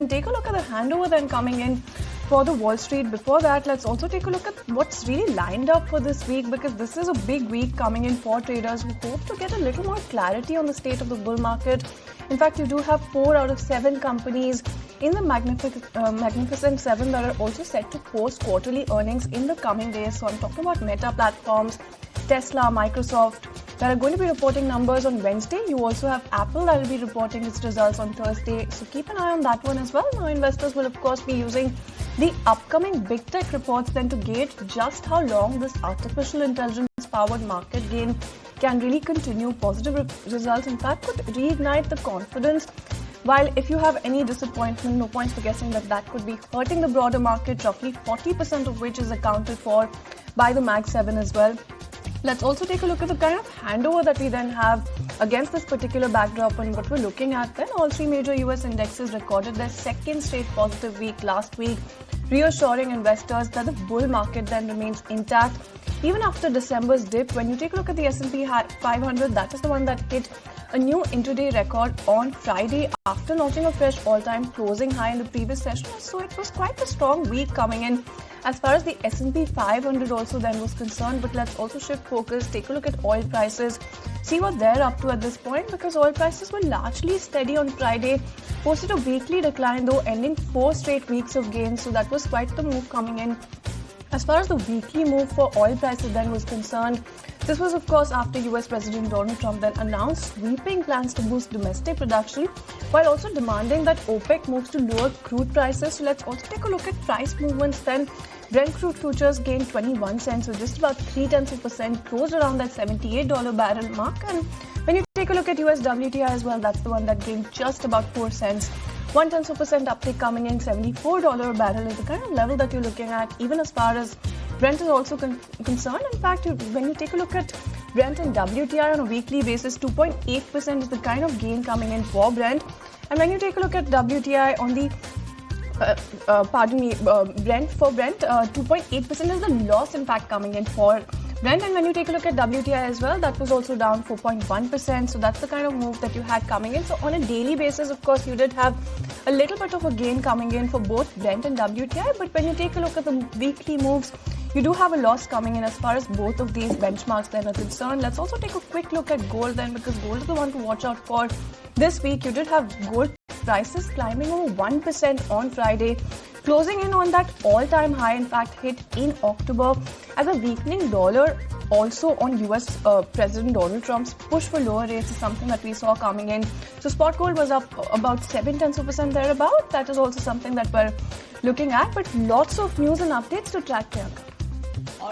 take a look at the handover then coming in for the Wall Street. Before that, let's also take a look at what's really lined up for this week, because this is a big week coming in for traders who hope to get a little more clarity on the state of the bull market. In fact, you do have 4 out of 7 companies in the Magnificent 7 that are also set to post quarterly earnings in the coming days. So I'm talking about Meta Platforms, Tesla, Microsoft, that are going to be reporting numbers on Wednesday. You also have Apple that will be reporting its results on Thursday. So keep an eye on that one as well. Now, investors will, of course, be using the upcoming big tech reports then to gauge just how long this artificial intelligence-powered market gain can really continue. Positive results, in fact, could reignite the confidence. While if you have any disappointment, no point for guessing that could be hurting the broader market, roughly 40% of which is accounted for by the Mag 7 as well. Let's also take a look at the kind of handover that we then have against this particular backdrop. And what we're looking at then, all 3 major US indexes recorded their second straight positive week last week, reassuring investors that the bull market then remains intact. Even after December's dip, when you take a look at the S&P 500, that is the one that hit a new intraday record on Friday after notching a fresh all-time closing high in the previous session. So it was quite a strong week coming in as far as the S&P 500 also then was concerned. But let's also shift focus, take a look at oil prices, see what they're up to at this point, because oil prices were largely steady on Friday, posted a weekly decline though, ending 4 straight weeks of gains. So that was quite the move coming in. As far as the weekly move for oil prices then was concerned, this was of course after US President Donald Trump then announced sweeping plans to boost domestic production while also demanding that OPEC moves to lower crude prices. So let's also take a look at price movements then. Brent crude futures gained 21 cents, so just about 0.3%, closed around that $78 barrel mark. And when you take a look at US WTI as well, that's the one that gained just about 4 cents. 0.1% uptick coming in, $74 a barrel is the kind of level that you're looking at, even as far as Brent is also concerned. In fact, when you take a look at Brent and WTI on a weekly basis, 2.8% is the kind of gain coming in for Brent. And when you take a look at WTI on the Brent, 2.8% is the loss in fact coming in for Brent. And when you take a look at WTI as well, that was also down 4.1%. So that's the kind of move that you had coming in. So on a daily basis, of course, you did have a little bit of a gain coming in for both Brent and WTI. But when you take a look at the weekly moves, you do have a loss coming in as far as both of these benchmarks then are concerned. Let's also take a quick look at gold then, because gold is the one to watch out for this week. You did have gold prices climbing over 1% on Friday, closing in on that all-time high, in fact, hit in October, as a weakening dollar also on US President Donald Trump's push for lower rates is something that we saw coming in. So spot gold was up about 0.7% thereabout. That is also something that we're looking at, but lots of news and updates to track, Priyanka.